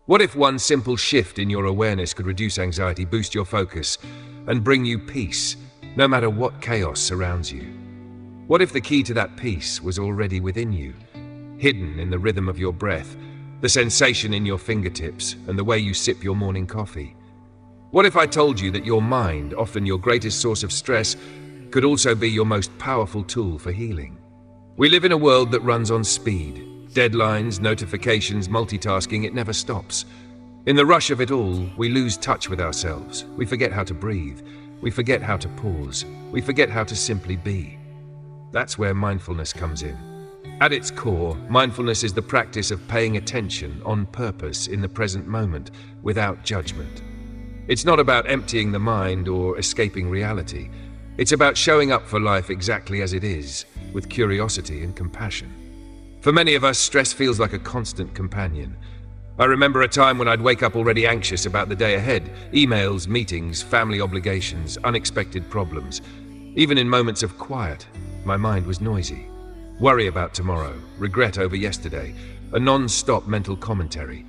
What if one simple shift in your awareness could reduce anxiety, boost your focus, and bring you peace, no matter what chaos surrounds you? What if the key to that peace was already within you, hidden in the rhythm of your breath, the sensation in your fingertips, and the way you sip your morning coffee? What if I told you that your mind, often your greatest source of stress, could also be your most powerful tool for healing? We live in a world that runs on speed. Deadlines, notifications, multitasking, it never stops. In the rush of it all, we lose touch with ourselves. We forget how to breathe. We forget how to pause. We forget how to simply be. That's where mindfulness comes in. At its core, mindfulness is the practice of paying attention on purpose in the present moment, without judgment. It's not about emptying the mind or escaping reality. It's about showing up for life exactly as it is, with curiosity and compassion. For many of us, stress feels like a constant companion. I remember a time when I'd wake up already anxious about the day ahead. Emails, meetings, family obligations, unexpected problems. Even in moments of quiet, my mind was noisy. Worry about tomorrow, regret over yesterday, a non-stop mental commentary.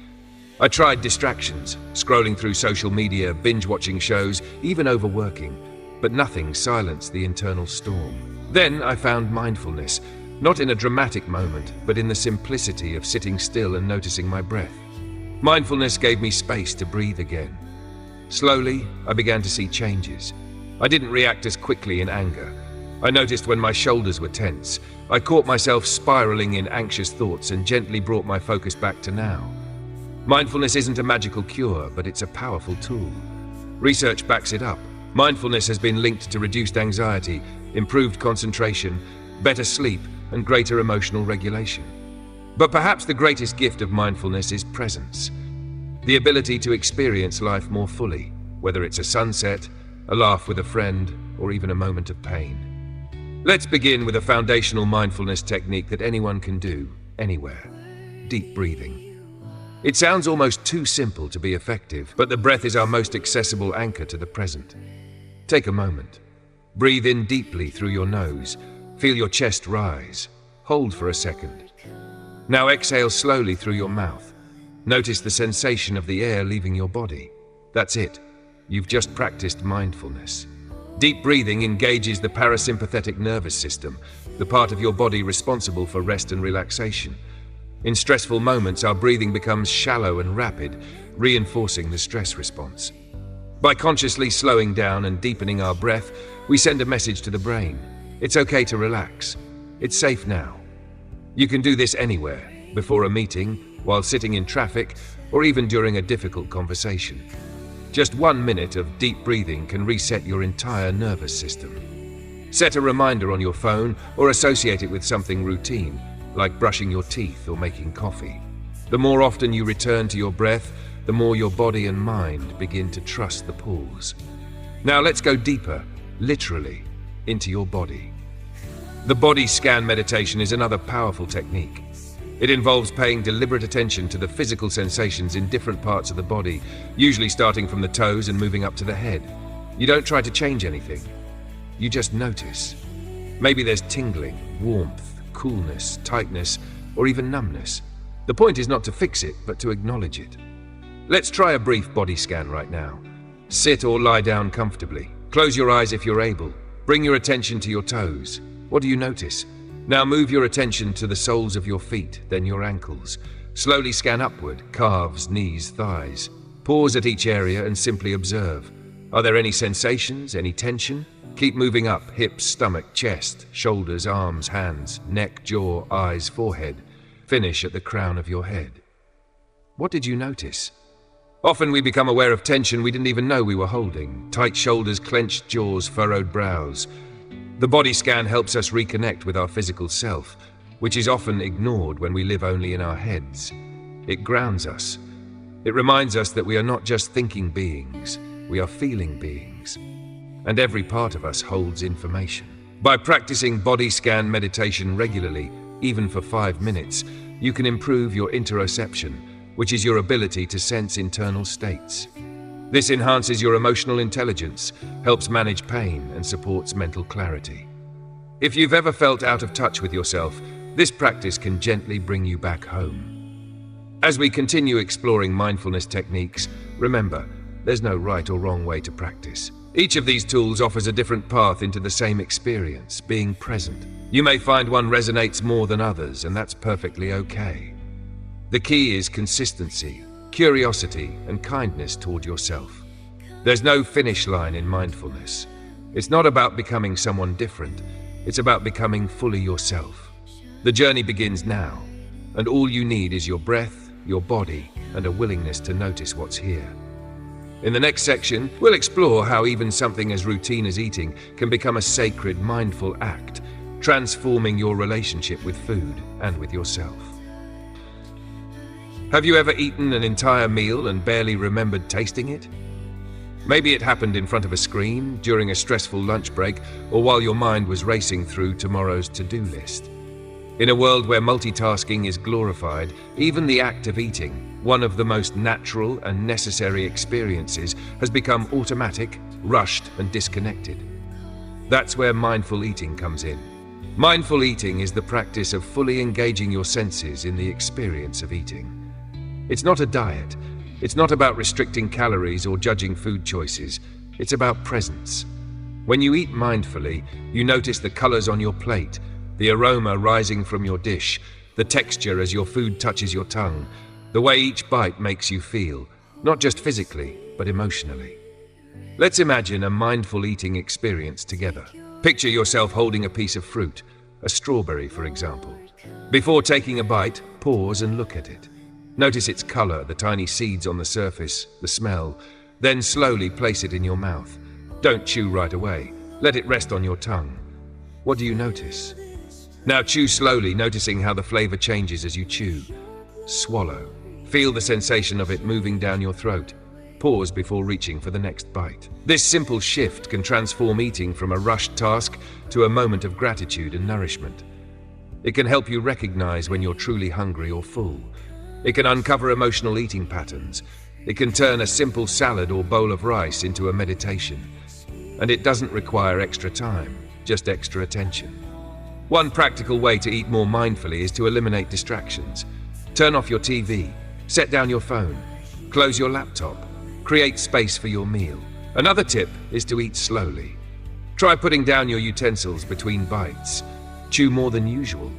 I tried distractions, scrolling through social media, binge-watching shows, even overworking, but nothing silenced the internal storm. Then I found mindfulness, not in a dramatic moment, but in the simplicity of sitting still and noticing my breath. Mindfulness gave me space to breathe again. Slowly, I began to see changes. I didn't react as quickly in anger. I noticed when my shoulders were tense. I caught myself spiraling in anxious thoughts and gently brought my focus back to now. Mindfulness isn't a magical cure, but it's a powerful tool. Research backs it up. Mindfulness has been linked to reduced anxiety, improved concentration, better sleep, and greater emotional regulation. But perhaps the greatest gift of mindfulness is presence. The ability to experience life more fully, whether it's a sunset, a laugh with a friend, or even a moment of pain. Let's begin with a foundational mindfulness technique that anyone can do, anywhere. Deep breathing. It sounds almost too simple to be effective, but the breath is our most accessible anchor to the present. Take a moment. Breathe in deeply through your nose. Feel your chest rise. Hold for a second. Now exhale slowly through your mouth. Notice the sensation of the air leaving your body. That's it. You've just practiced mindfulness. Deep breathing engages the parasympathetic nervous system, the part of your body responsible for rest and relaxation. In stressful moments, our breathing becomes shallow and rapid, reinforcing the stress response. By consciously slowing down and deepening our breath, we send a message to the brain. It's okay to relax. It's safe now. You can do this anywhere, before a meeting, while sitting in traffic, or even during a difficult conversation. Just 1 minute of deep breathing can reset your entire nervous system. Set a reminder on your phone or associate it with something routine, like brushing your teeth or making coffee. The more often you return to your breath, the more your body and mind begin to trust the pause. Now let's go deeper, literally, into your body. The body scan meditation is another powerful technique. It involves paying deliberate attention to the physical sensations in different parts of the body, usually starting from the toes and moving up to the head. You don't try to change anything. You just notice. Maybe there's tingling, warmth, coolness, tightness, or even numbness. The point is not to fix it, but to acknowledge it. Let's try a brief body scan right now. Sit or lie down comfortably. Close your eyes if you're able. Bring your attention to your toes. What do you notice? Now move your attention to the soles of your feet, then your ankles. Slowly scan upward, calves, knees, thighs. Pause at each area and simply observe. Are there any sensations, any tension? Keep moving up, hips, stomach, chest, shoulders, arms, hands, neck, jaw, eyes, forehead. Finish at the crown of your head. What did you notice? Often we become aware of tension we didn't even know we were holding. Tight shoulders, clenched jaws, furrowed brows. The body scan helps us reconnect with our physical self, which is often ignored when we live only in our heads. It grounds us. It reminds us that we are not just thinking beings, we are feeling beings. And every part of us holds information. By practicing body scan meditation regularly, even for 5 minutes, you can improve your interoception, which is your ability to sense internal states. This enhances your emotional intelligence, helps manage pain, and supports mental clarity. If you've ever felt out of touch with yourself, this practice can gently bring you back home. As we continue exploring mindfulness techniques, remember, there's no right or wrong way to practice. Each of these tools offers a different path into the same experience, being present. You may find one resonates more than others, and that's perfectly okay. The key is consistency, curiosity, and kindness toward yourself. There's no finish line in mindfulness. It's not about becoming someone different. It's about becoming fully yourself. The journey begins now, and all you need is your breath, your body, and a willingness to notice what's here. In the next section, we'll explore how even something as routine as eating can become a sacred, mindful act, transforming your relationship with food and with yourself. Have you ever eaten an entire meal and barely remembered tasting it? Maybe it happened in front of a screen, during a stressful lunch break, or while your mind was racing through tomorrow's to-do list. In a world where multitasking is glorified, even the act of eating, one of the most natural and necessary experiences, has become automatic, rushed, and disconnected. That's where mindful eating comes in. Mindful eating is the practice of fully engaging your senses in the experience of eating. It's not a diet. It's not about restricting calories or judging food choices. It's about presence. When you eat mindfully, you notice the colors on your plate, the aroma rising from your dish, the texture as your food touches your tongue, the way each bite makes you feel, not just physically, but emotionally. Let's imagine a mindful eating experience together. Picture yourself holding a piece of fruit, a strawberry, for example. Before taking a bite, pause and look at it. Notice its color, the tiny seeds on the surface, the smell. Then slowly place it in your mouth. Don't chew right away. Let it rest on your tongue. What do you notice? Now chew slowly, noticing how the flavor changes as you chew. Swallow. Feel the sensation of it moving down your throat. Pause before reaching for the next bite. This simple shift can transform eating from a rushed task to a moment of gratitude and nourishment. It can help you recognize when you're truly hungry or full. It can uncover emotional eating patterns. It can turn a simple salad or bowl of rice into a meditation. And it doesn't require extra time, just extra attention. One practical way to eat more mindfully is to eliminate distractions. Turn off your TV, set down your phone, close your laptop, create space for your meal. Another tip is to eat slowly. Try putting down your utensils between bites. Chew more than usual.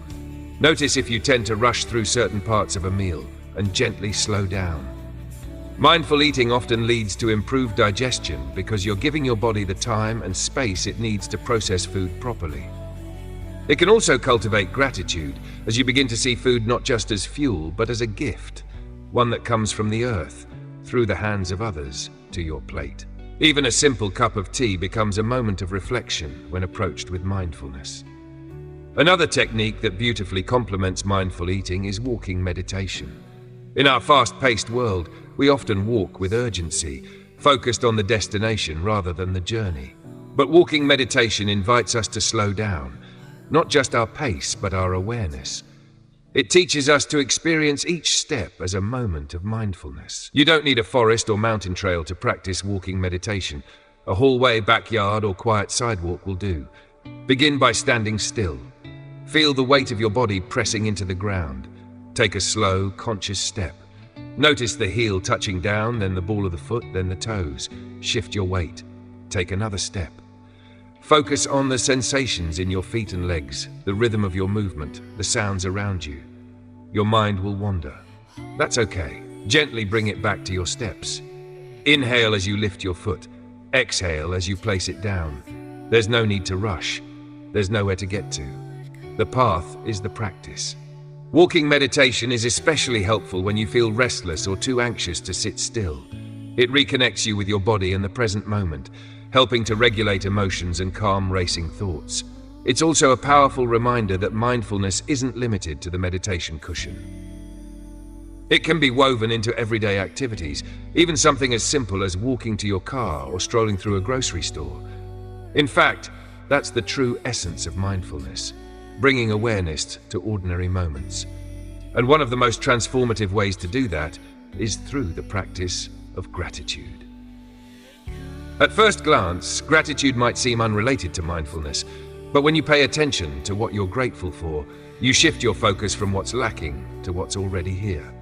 Notice if you tend to rush through certain parts of a meal and gently slow down. Mindful eating often leads to improved digestion because you're giving your body the time and space it needs to process food properly. It can also cultivate gratitude as you begin to see food not just as fuel, but as a gift, one that comes from the earth, through the hands of others, to your plate. Even a simple cup of tea becomes a moment of reflection when approached with mindfulness. Another technique that beautifully complements mindful eating is walking meditation. In our fast-paced world, we often walk with urgency, focused on the destination rather than the journey. But walking meditation invites us to slow down, not just our pace, but our awareness. It teaches us to experience each step as a moment of mindfulness. You don't need a forest or mountain trail to practice walking meditation. A hallway, backyard, or quiet sidewalk will do. Begin by standing still. Feel the weight of your body pressing into the ground. Take a slow, conscious step. Notice the heel touching down, then the ball of the foot, then the toes. Shift your weight. Take another step. Focus on the sensations in your feet and legs, the rhythm of your movement, the sounds around you. Your mind will wander. That's okay. Gently bring it back to your steps. Inhale as you lift your foot. Exhale as you place it down. There's no need to rush. There's nowhere to get to. The path is the practice. Walking meditation is especially helpful when you feel restless or too anxious to sit still. It reconnects you with your body and the present moment, helping to regulate emotions and calm racing thoughts. It's also a powerful reminder that mindfulness isn't limited to the meditation cushion. It can be woven into everyday activities, even something as simple as walking to your car or strolling through a grocery store. In fact, that's the true essence of mindfulness, bringing awareness to ordinary moments. And one of the most transformative ways to do that is through the practice of gratitude. At first glance, gratitude might seem unrelated to mindfulness, but when you pay attention to what you're grateful for, you shift your focus from what's lacking to what's already here.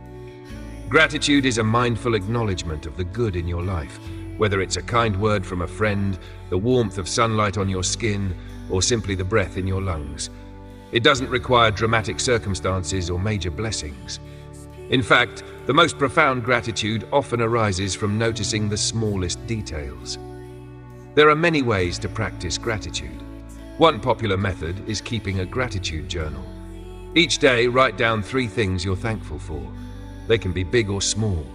Gratitude is a mindful acknowledgement of the good in your life, whether it's a kind word from a friend, the warmth of sunlight on your skin, or simply the breath in your lungs. It doesn't require dramatic circumstances or major blessings. In fact, the most profound gratitude often arises from noticing the smallest details. There are many ways to practice gratitude. One popular method is keeping a gratitude journal. Each day, write down 3 things you're thankful for. They can be big or small.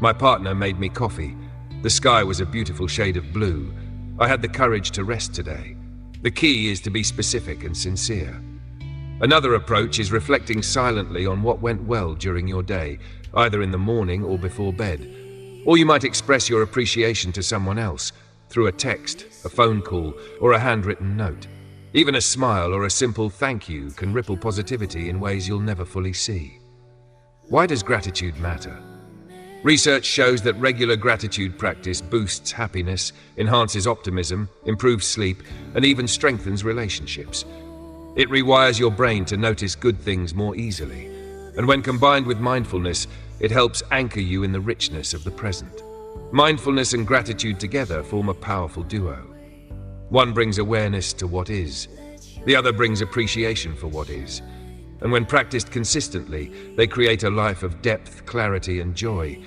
My partner made me coffee. The sky was a beautiful shade of blue. I had the courage to rest today. The key is to be specific and sincere. Another approach is reflecting silently on what went well during your day, either in the morning or before bed. Or you might express your appreciation to someone else through a text, a phone call, or a handwritten note. Even a smile or a simple thank you can ripple positivity in ways you'll never fully see. Why does gratitude matter? Research shows that regular gratitude practice boosts happiness, enhances optimism, improves sleep, and even strengthens relationships. It rewires your brain to notice good things more easily, and when combined with mindfulness, it helps anchor you in the richness of the present. Mindfulness and gratitude together form a powerful duo. One brings awareness to what is, the other brings appreciation for what is. And when practiced consistently, they create a life of depth, clarity, and joy,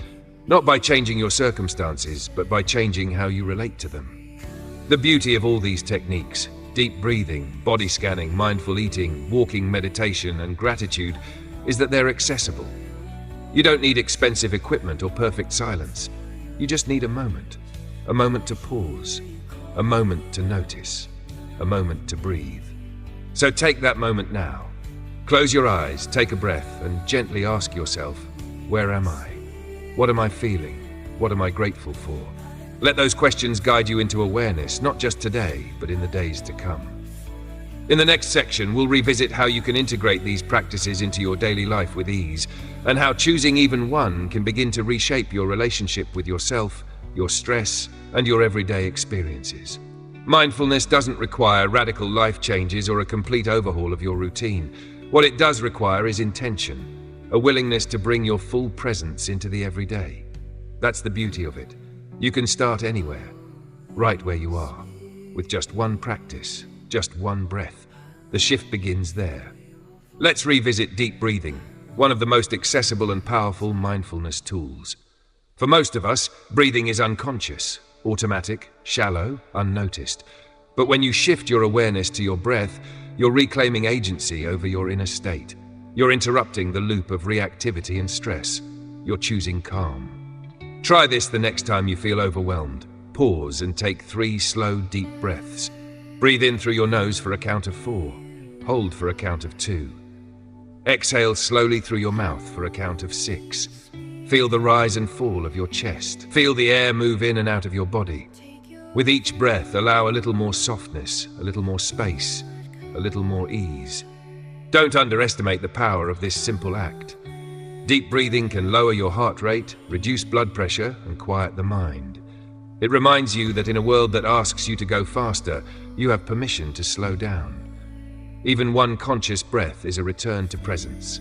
not by changing your circumstances, but by changing how you relate to them. The beauty of all these techniques, deep breathing, body scanning, mindful eating, walking meditation, and gratitude, is that they're accessible. You don't need expensive equipment or perfect silence. You just need a moment to pause, a moment to notice, a moment to breathe. So take that moment now. Close your eyes, take a breath, and gently ask yourself, where am I? What am I feeling? What am I grateful for? Let those questions guide you into awareness, not just today, but in the days to come. In the next section, we'll revisit how you can integrate these practices into your daily life with ease, and how choosing even one can begin to reshape your relationship with yourself, your stress, and your everyday experiences. Mindfulness doesn't require radical life changes or a complete overhaul of your routine. What it does require is intention, a willingness to bring your full presence into the everyday. That's the beauty of it. You can start anywhere, right where you are, with just one practice, just one breath. The shift begins there. Let's revisit deep breathing, one of the most accessible and powerful mindfulness tools. For most of us, breathing is unconscious, automatic, shallow, unnoticed. But when you shift your awareness to your breath, you're reclaiming agency over your inner state. You're interrupting the loop of reactivity and stress. You're choosing calm. Try this the next time you feel overwhelmed. Pause and take 3 slow, deep breaths. Breathe in through your nose for a count of 4. Hold for a count of 2. Exhale slowly through your mouth for a count of 6. Feel the rise and fall of your chest. Feel the air move in and out of your body. With each breath, allow a little more softness, a little more space, a little more ease. Don't underestimate the power of this simple act. Deep breathing can lower your heart rate, reduce blood pressure, and quiet the mind. It reminds you that in a world that asks you to go faster, you have permission to slow down. Even one conscious breath is a return to presence.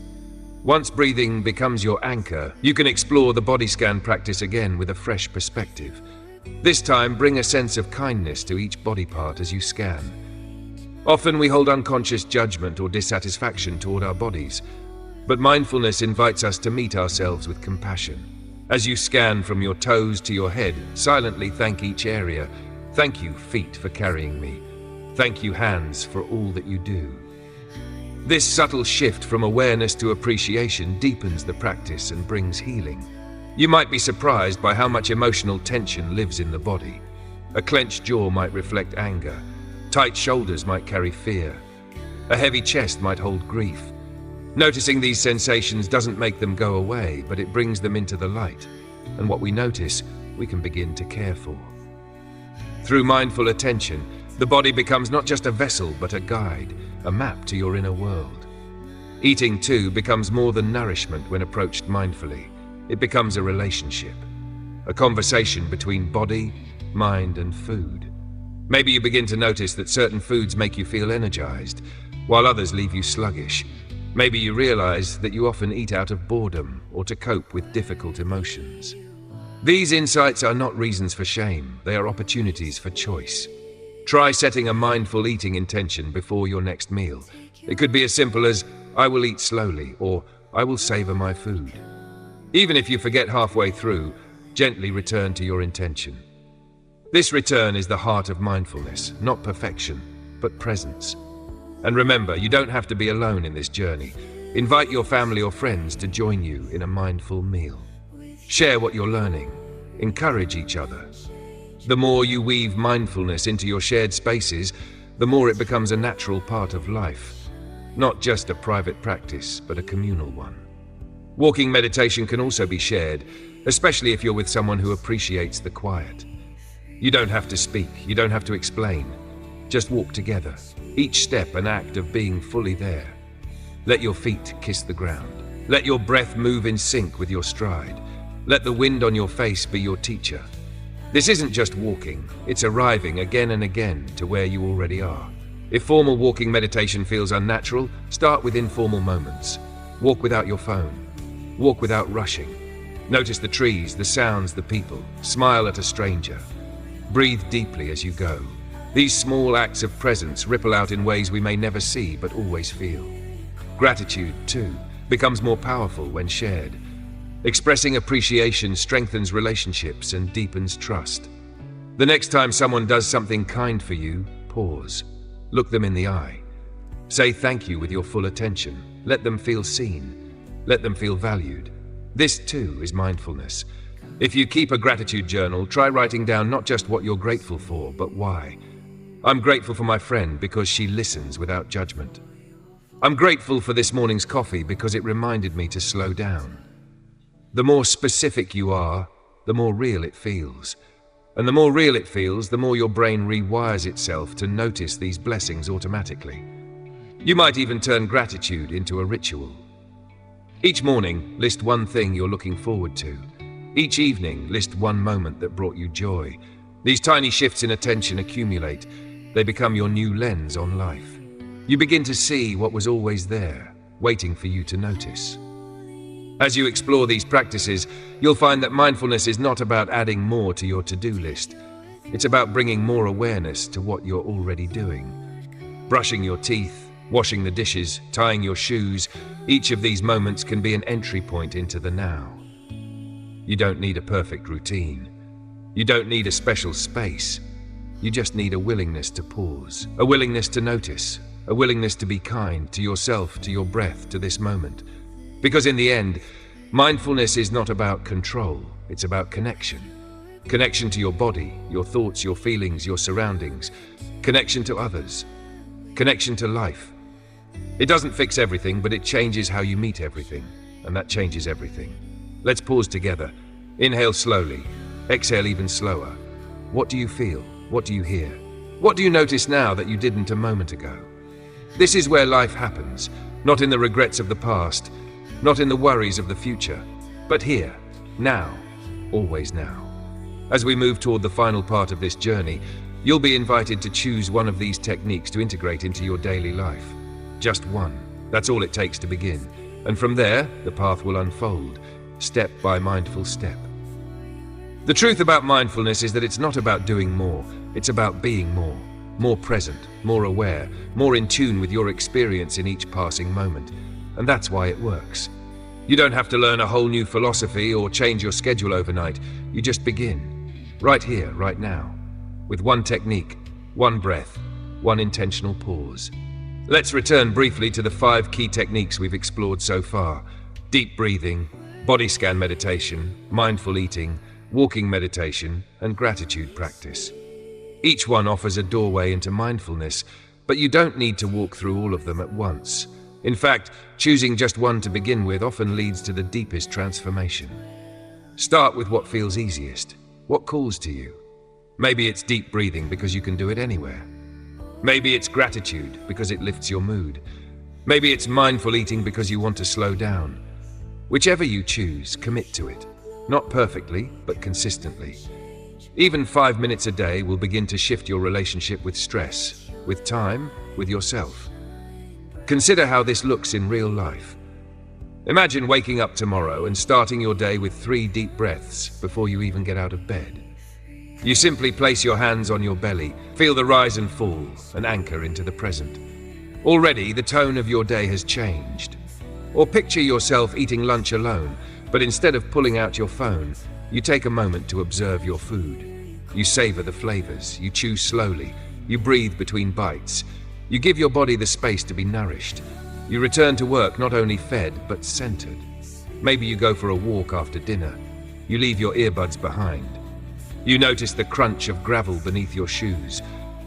Once breathing becomes your anchor, you can explore the body scan practice again with a fresh perspective. This time, bring a sense of kindness to each body part as you scan. Often we hold unconscious judgment or dissatisfaction toward our bodies, but mindfulness invites us to meet ourselves with compassion. As you scan from your toes to your head, silently thank each area. Thank you, feet, for carrying me. Thank you, hands, for all that you do. This subtle shift from awareness to appreciation deepens the practice and brings healing. You might be surprised by how much emotional tension lives in the body. A clenched jaw might reflect anger. Tight shoulders might carry fear. A heavy chest might hold grief. Noticing these sensations doesn't make them go away, but it brings them into the light. And what we notice, we can begin to care for. Through mindful attention, the body becomes not just a vessel, but a guide, a map to your inner world. Eating, too, becomes more than nourishment when approached mindfully. It becomes a relationship, a conversation between body, mind, and food. Maybe you begin to notice that certain foods make you feel energized, while others leave you sluggish. Maybe you realize that you often eat out of boredom or to cope with difficult emotions. These insights are not reasons for shame, they are opportunities for choice. Try setting a mindful eating intention before your next meal. It could be as simple as, "I will eat slowly," or "I will savor my food." Even if you forget halfway through, gently return to your intention. This return is the heart of mindfulness, not perfection, but presence. And remember, you don't have to be alone in this journey. Invite your family or friends to join you in a mindful meal. Share what you're learning. Encourage each other. The more you weave mindfulness into your shared spaces, the more it becomes a natural part of life. Not just a private practice, but a communal one. Walking meditation can also be shared, especially if you're with someone who appreciates the quiet. You don't have to speak, you don't have to explain. Just walk together, each step an act of being fully there. Let your feet kiss the ground. Let your breath move in sync with your stride. Let the wind on your face be your teacher. This isn't just walking, it's arriving again and again to where you already are. If formal walking meditation feels unnatural, start with informal moments. Walk without your phone. Walk without rushing. Notice the trees, the sounds, the people. Smile at a stranger. Breathe deeply as you go. These small acts of presence ripple out in ways we may never see but always feel. Gratitude, too, becomes more powerful when shared. Expressing appreciation strengthens relationships and deepens trust. The next time someone does something kind for you, pause. Look them in the eye. Say thank you with your full attention. Let them feel seen. Let them feel valued. This, too, is mindfulness. If you keep a gratitude journal, try writing down not just what you're grateful for, but why. I'm grateful for my friend because she listens without judgment. I'm grateful for this morning's coffee because it reminded me to slow down. The more specific you are, the more real it feels. And the more real it feels, the more your brain rewires itself to notice these blessings automatically. You might even turn gratitude into a ritual. Each morning, list one thing you're looking forward to. Each evening, list one moment that brought you joy. These tiny shifts in attention accumulate. They become your new lens on life. You begin to see what was always there, waiting for you to notice. As you explore these practices, you'll find that mindfulness is not about adding more to your to-do list. It's about bringing more awareness to what you're already doing. Brushing your teeth, washing the dishes, tying your shoes, each of these moments can be an entry point into the now. You don't need a perfect routine. You don't need a special space. You just need a willingness to pause, a willingness to notice, a willingness to be kind to yourself, to your breath, to this moment. Because in the end, mindfulness is not about control, it's about connection. Connection to your body, your thoughts, your feelings, your surroundings. Connection to others. Connection to life. It doesn't fix everything, but it changes how you meet everything, and that changes everything. Let's pause together. Inhale slowly. Exhale even slower. What do you feel? What do you hear? What do you notice now that you didn't a moment ago? This is where life happens, not in the regrets of the past, not in the worries of the future, but here, now, always now. As we move toward the final part of this journey, you'll be invited to choose one of these techniques to integrate into your daily life. Just one. That's all it takes to begin. And from there, the path will unfold, step by mindful step. The truth about mindfulness is that it's not about doing more, it's about being more present, more aware, more in tune with your experience in each passing moment. And that's why it works. You don't have to learn a whole new philosophy or change your schedule overnight. You just begin, right here, right now, with one technique, one breath, one intentional pause. Let's return briefly to the 5 key techniques we've explored so far: deep breathing, body scan meditation, mindful eating, walking meditation, and gratitude practice. Each one offers a doorway into mindfulness, but you don't need to walk through all of them at once. In fact, choosing just one to begin with often leads to the deepest transformation. Start with what feels easiest, what calls to you. Maybe it's deep breathing because you can do it anywhere. Maybe it's gratitude because it lifts your mood. Maybe it's mindful eating because you want to slow down. Whichever you choose, commit to it. Not perfectly, but consistently. Even 5 minutes a day will begin to shift your relationship with stress, with time, with yourself. Consider how this looks in real life. Imagine waking up tomorrow and starting your day with 3 deep breaths before you even get out of bed. You simply place your hands on your belly, feel the rise and fall, and anchor into the present. Already, the tone of your day has changed. Or picture yourself eating lunch alone, but instead of pulling out your phone, you take a moment to observe your food. You savor the flavors, you chew slowly, you breathe between bites. You give your body the space to be nourished. You return to work not only fed, but centered. Maybe you go for a walk after dinner. You leave your earbuds behind. You notice the crunch of gravel beneath your shoes,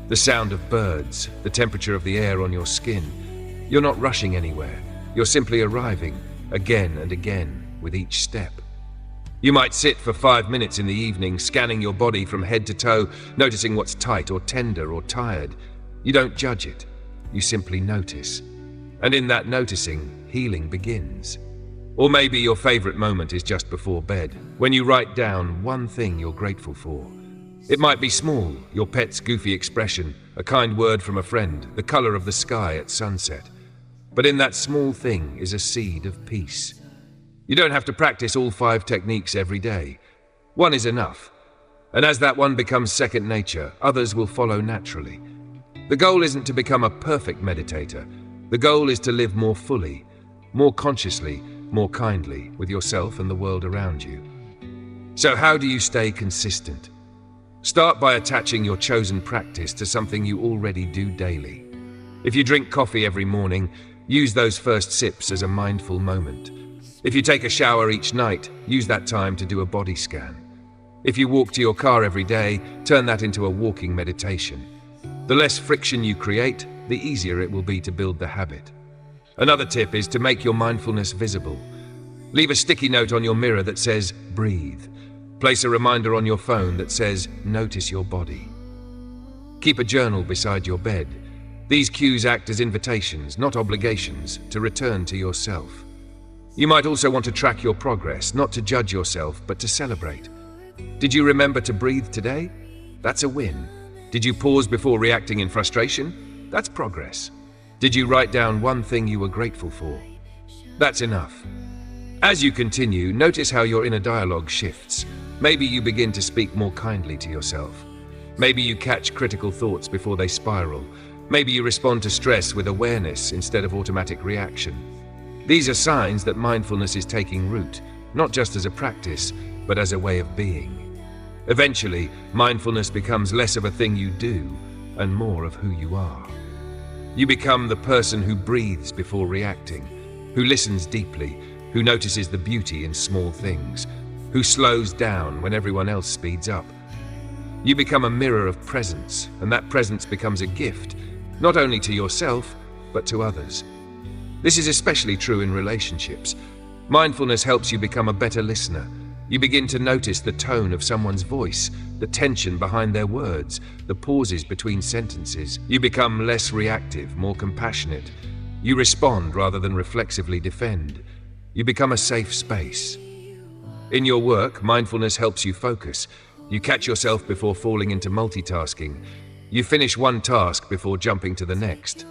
the sound of birds, the temperature of the air on your skin. You're not rushing anywhere. You're simply arriving, again and again, with each step. You might sit for 5 minutes in the evening, scanning your body from head to toe, noticing what's tight or tender or tired. You don't judge it. You simply notice. And in that noticing, healing begins. Or maybe your favorite moment is just before bed, when you write down one thing you're grateful for. It might be small, your pet's goofy expression, a kind word from a friend, the color of the sky at sunset. But in that small thing is a seed of peace. You don't have to practice all 5 techniques every day. One is enough. And as that one becomes second nature, others will follow naturally. The goal isn't to become a perfect meditator. The goal is to live more fully, more consciously, more kindly with yourself and the world around you. So how do you stay consistent? Start by attaching your chosen practice to something you already do daily. If you drink coffee every morning, use those first sips as a mindful moment. If you take a shower each night, use that time to do a body scan. If you walk to your car every day, turn that into a walking meditation. The less friction you create, the easier it will be to build the habit. Another tip is to make your mindfulness visible. Leave a sticky note on your mirror that says, breathe. Place a reminder on your phone that says, notice your body. Keep a journal beside your bed. These cues act as invitations, not obligations, to return to yourself. You might also want to track your progress, not to judge yourself, but to celebrate. Did you remember to breathe today? That's a win. Did you pause before reacting in frustration? That's progress. Did you write down one thing you were grateful for? That's enough. As you continue, notice how your inner dialogue shifts. Maybe you begin to speak more kindly to yourself. Maybe you catch critical thoughts before they spiral. Maybe you respond to stress with awareness instead of automatic reaction. These are signs that mindfulness is taking root, not just as a practice, but as a way of being. Eventually, mindfulness becomes less of a thing you do and more of who you are. You become the person who breathes before reacting, who listens deeply, who notices the beauty in small things, who slows down when everyone else speeds up. You become a mirror of presence, and that presence becomes a gift, not only to yourself, but to others. This is especially true in relationships. Mindfulness helps you become a better listener. You begin to notice the tone of someone's voice, the tension behind their words, the pauses between sentences. You become less reactive, more compassionate. You respond rather than reflexively defend. You become a safe space. In your work, mindfulness helps you focus. You catch yourself before falling into multitasking. You finish one task before jumping to the next.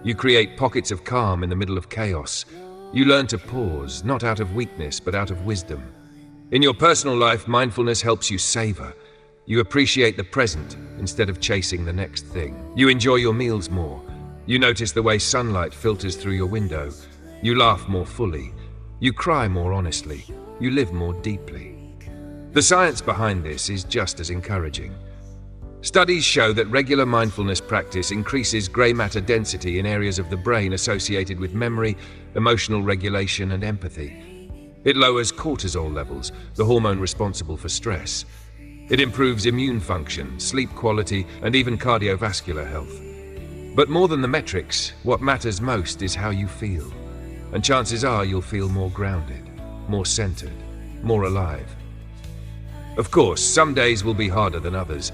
You create pockets of calm in the middle of chaos. You learn to pause, not out of weakness, but out of wisdom. In your personal life, mindfulness helps you savor. You appreciate the present instead of chasing the next thing. You enjoy your meals more. You notice the way sunlight filters through your window. You laugh more fully. You cry more honestly. You live more deeply. The science behind this is just as encouraging. Studies show that regular mindfulness practice increases gray matter density in areas of the brain associated with memory, emotional regulation, and empathy. It lowers cortisol levels, the hormone responsible for stress. It improves immune function, sleep quality, and even cardiovascular health. But more than the metrics, what matters most is how you feel. And chances are you'll feel more grounded, more centered, more alive. Of course, some days will be harder than others.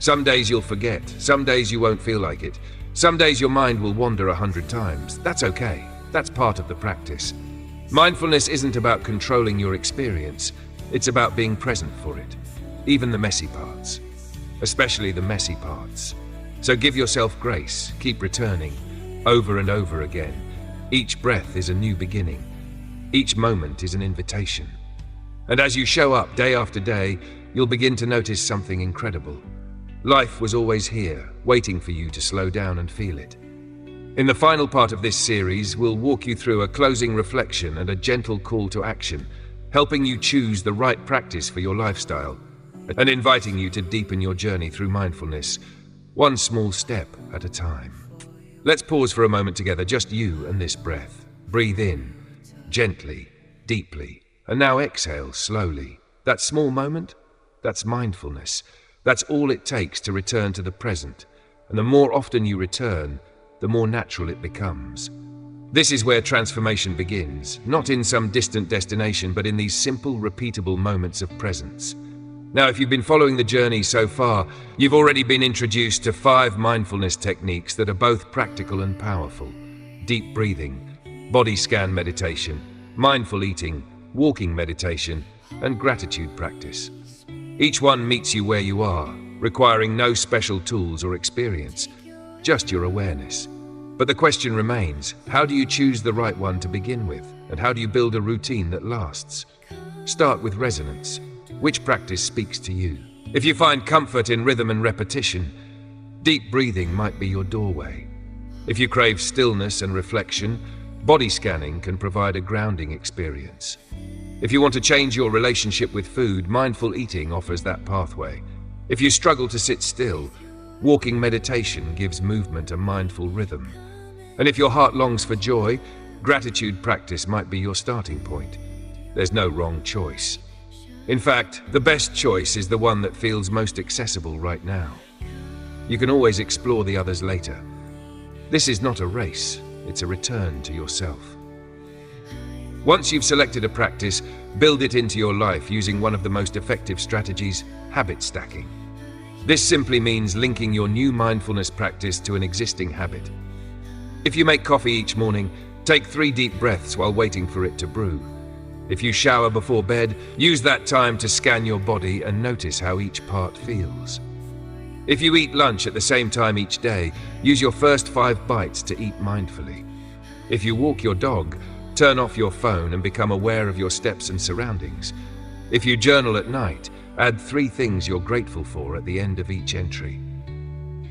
Some days you'll forget, some days you won't feel like it. Some days your mind will wander 100 times. That's okay. That's part of the practice. Mindfulness isn't about controlling your experience. It's about being present for it. Even the messy parts. Especially the messy parts. So give yourself grace. Keep returning. over and over again. Each breath is a new beginning. Each moment is an invitation. And as you show up day after day, you'll begin to notice something incredible. Life was always here, waiting for you to slow down and feel it. In the final part of this series, we'll walk you through a closing reflection and a gentle call to action, helping you choose the right practice for your lifestyle, and inviting you to deepen your journey through mindfulness, one small step at a time. Let's pause for a moment together, just you and this breath. Breathe in, gently, deeply, and now exhale slowly. That small moment, that's mindfulness. That's all it takes to return to the present, and the more often you return, the more natural it becomes. This is where transformation begins, not in some distant destination, but in these simple, repeatable moments of presence. Now, if you've been following the journey so far, you've already been introduced to 5 mindfulness techniques that are both practical and powerful. Deep breathing, body scan meditation, mindful eating, walking meditation, and gratitude practice. Each one meets you where you are, requiring no special tools or experience, just your awareness. But the question remains, how do you choose the right one to begin with? And how do you build a routine that lasts? Start with resonance. Which practice speaks to you? If you find comfort in rhythm and repetition, deep breathing might be your doorway. If you crave stillness and reflection, body scanning can provide a grounding experience. If you want to change your relationship with food, mindful eating offers that pathway. If you struggle to sit still, walking meditation gives movement a mindful rhythm. And if your heart longs for joy, gratitude practice might be your starting point. There's no wrong choice. In fact, the best choice is the one that feels most accessible right now. You can always explore the others later. This is not a race, it's a return to yourself. Once you've selected a practice, build it into your life using one of the most effective strategies, habit stacking. This simply means linking your new mindfulness practice to an existing habit. If you make coffee each morning, take 3 deep breaths while waiting for it to brew. If you shower before bed, use that time to scan your body and notice how each part feels. If you eat lunch at the same time each day, use your first 5 bites to eat mindfully. If you walk your dog, turn off your phone and become aware of your steps and surroundings. If you journal at night, add 3 things you're grateful for at the end of each entry.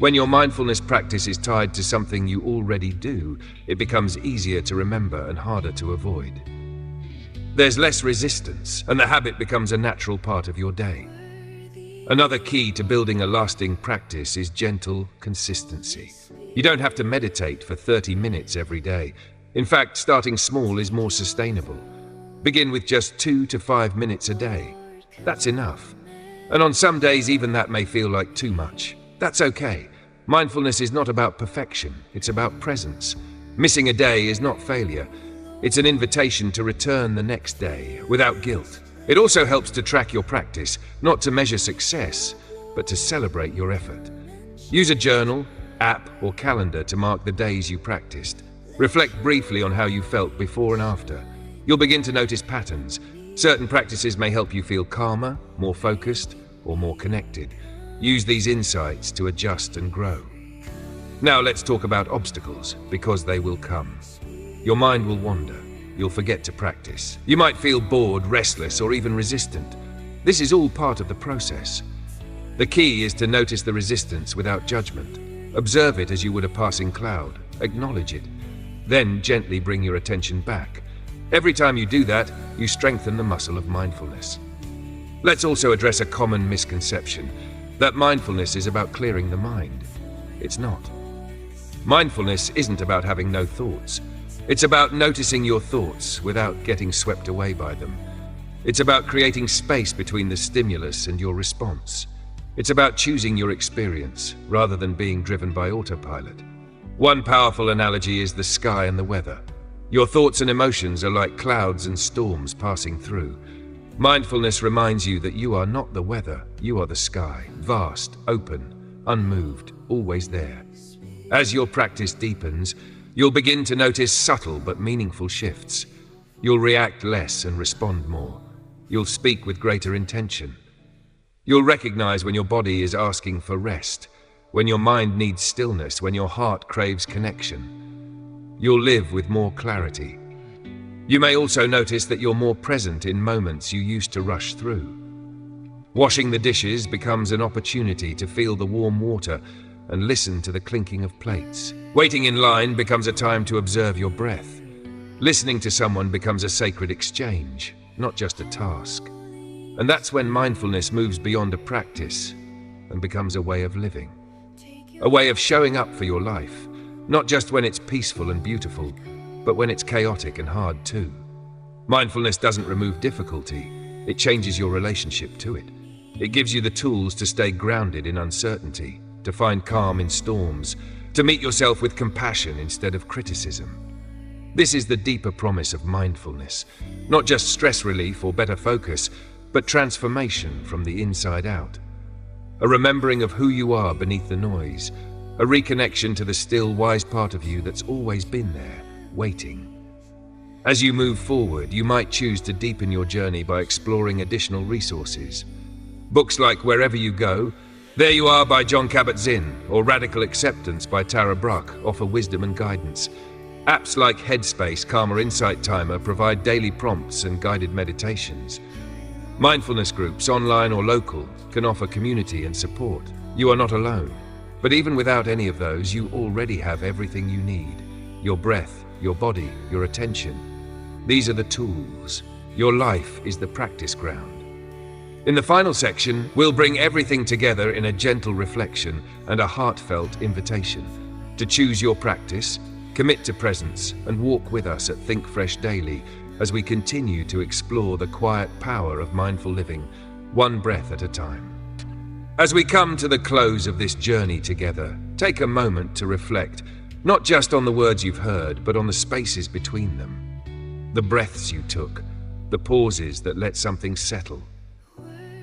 When your mindfulness practice is tied to something you already do, it becomes easier to remember and harder to avoid. There's less resistance, and the habit becomes a natural part of your day. Another key to building a lasting practice is gentle consistency. You don't have to meditate for 30 minutes every day. In fact, starting small is more sustainable. Begin with just 2 to 5 minutes a day. That's enough. And on some days, even that may feel like too much. That's okay. Mindfulness is not about perfection, it's about presence. Missing a day is not failure. It's an invitation to return the next day without guilt. It also helps to track your practice, not to measure success, but to celebrate your effort. Use a journal, app, or calendar to mark the days you practiced. Reflect briefly on how you felt before and after. You'll begin to notice patterns. Certain practices may help you feel calmer, more focused, or more connected. Use these insights to adjust and grow. Now let's talk about obstacles, because they will come. Your mind will wander. You'll forget to practice. You might feel bored, restless, or even resistant. This is all part of the process. The key is to notice the resistance without judgment. Observe it as you would a passing cloud. Acknowledge it. Then gently bring your attention back. Every time you do that, you strengthen the muscle of mindfulness. Let's also address a common misconception, that mindfulness is about clearing the mind. It's not. Mindfulness isn't about having no thoughts. It's about noticing your thoughts without getting swept away by them. It's about creating space between the stimulus and your response. It's about choosing your experience rather than being driven by autopilot. One powerful analogy is the sky and the weather. Your thoughts and emotions are like clouds and storms passing through. Mindfulness reminds you that you are not the weather, you are the sky, vast, open, unmoved, always there. As your practice deepens, you'll begin to notice subtle but meaningful shifts. You'll react less and respond more. You'll speak with greater intention. You'll recognize when your body is asking for rest, when your mind needs stillness, when your heart craves connection. you'll live with more clarity. You may also notice that you're more present in moments you used to rush through. Washing the dishes becomes an opportunity to feel the warm water and listen to the clinking of plates. Waiting in line becomes a time to observe your breath. Listening to someone becomes a sacred exchange, not just a task. And that's when mindfulness moves beyond a practice and becomes a way of living. A way of showing up for your life, not just when it's peaceful and beautiful, but when it's chaotic and hard too. Mindfulness doesn't remove difficulty, it changes your relationship to it. It gives you the tools to stay grounded in uncertainty, to find calm in storms, to meet yourself with compassion instead of criticism. This is the deeper promise of mindfulness, not just stress relief or better focus, but transformation from the inside out. A remembering of who you are beneath the noise, a reconnection to the still, wise part of you that's always been there, waiting. As you move forward, you might choose to deepen your journey by exploring additional resources. Books like Wherever You Go, There You Are by Jon Kabat-Zinn, or Radical Acceptance by Tara Brach offer wisdom and guidance. Apps like Headspace, Karma Insight Timer provide daily prompts and guided meditations. Mindfulness groups, online or local, can offer community and support. You are not alone. But even without any of those, you already have everything you need. Your breath, your body, your attention. These are the tools. Your life is the practice ground. In the final section, we'll bring everything together in a gentle reflection and a heartfelt invitation to choose your practice, commit to presence, and walk with us at Think Fresh Daily as we continue to explore the quiet power of mindful living, one breath at a time. As we come to the close of this journey together, take a moment to reflect, not just on the words you've heard, but on the spaces between them. The breaths you took, the pauses that let something settle.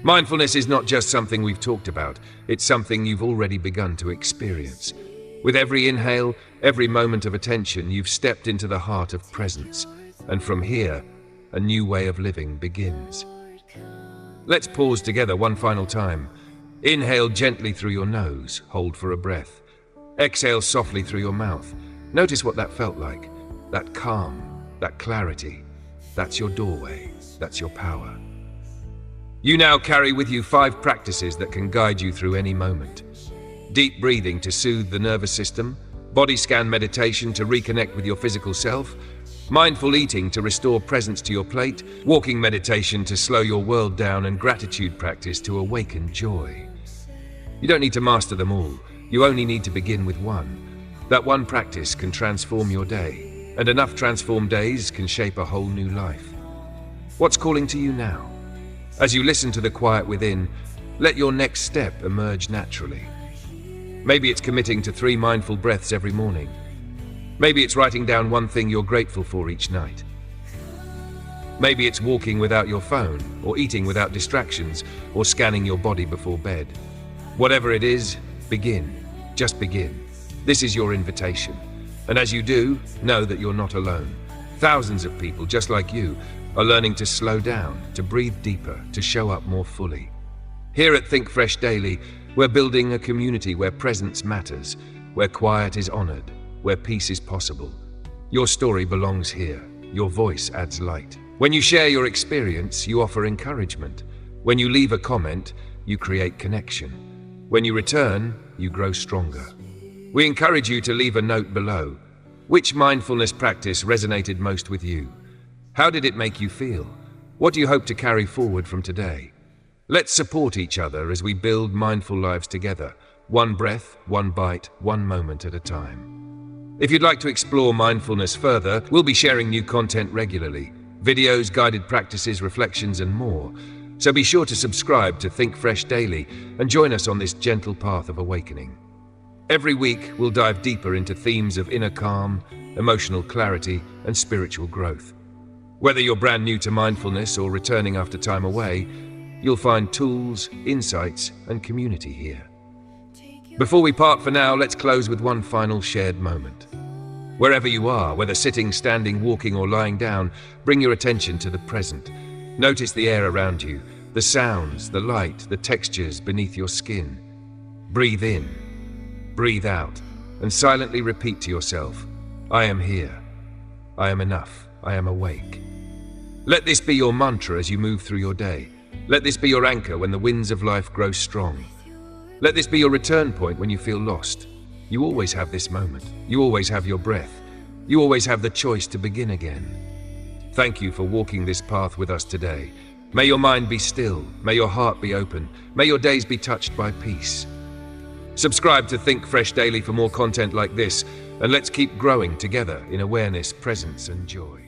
Mindfulness is not just something we've talked about, it's something you've already begun to experience. With every inhale, every moment of attention, you've stepped into the heart of presence. And from here, a new way of living begins. Let's pause together one final time. Inhale gently through your nose, hold for a breath. Exhale softly through your mouth. Notice what that felt like. That calm, that clarity. That's your doorway, that's your power. You now carry with you 5 practices that can guide you through any moment. Deep breathing to soothe the nervous system, body scan meditation to reconnect with your physical self, mindful eating to restore presence to your plate, walking meditation to slow your world down, and gratitude practice to awaken joy. You don't need to master them all, you only need to begin with one. That one practice can transform your day, and enough transformed days can shape a whole new life. What's calling to you now? As you listen to the quiet within, let your next step emerge naturally. Maybe it's committing to 3 mindful breaths every morning. Maybe it's writing down one thing you're grateful for each night. Maybe it's walking without your phone, or eating without distractions, or scanning your body before bed. Whatever it is, begin. Just begin. This is your invitation. And as you do, know that you're not alone. Thousands of people just like you are learning to slow down, to breathe deeper, to show up more fully. Here at Think Fresh Daily, we're building a community where presence matters, where quiet is honored, where peace is possible. Your story belongs here. Your voice adds light. When you share your experience, you offer encouragement. When you leave a comment, you create connection. When you return, you grow stronger. We encourage you to leave a note below. Which mindfulness practice resonated most with you? How did it make you feel? What do you hope to carry forward from today? Let's support each other as we build mindful lives together, one breath, one bite, one moment at a time. If you'd like to explore mindfulness further, we'll be sharing new content regularly, videos, guided practices, reflections, and more. So be sure to subscribe to Think Fresh Daily and join us on this gentle path of awakening. Every week, we'll dive deeper into themes of inner calm, emotional clarity, and spiritual growth. Whether you're brand new to mindfulness or returning after time away, you'll find tools, insights, and community here. Before we part for now, let's close with one final shared moment. Wherever you are, whether sitting, standing, walking, or lying down, bring your attention to the present. Notice the air around you, the sounds, the light, the textures beneath your skin. Breathe in, breathe out, and silently repeat to yourself, I am here. I am enough. I am awake. Let this be your mantra as you move through your day. Let this be your anchor when the winds of life grow strong. Let this be your return point when you feel lost. You always have this moment. You always have your breath. You always have the choice to begin again. Thank you for walking this path with us today. May your mind be still. May your heart be open. May your days be touched by peace. Subscribe to Think Fresh Daily for more content like this, and let's keep growing together in awareness, presence, and joy.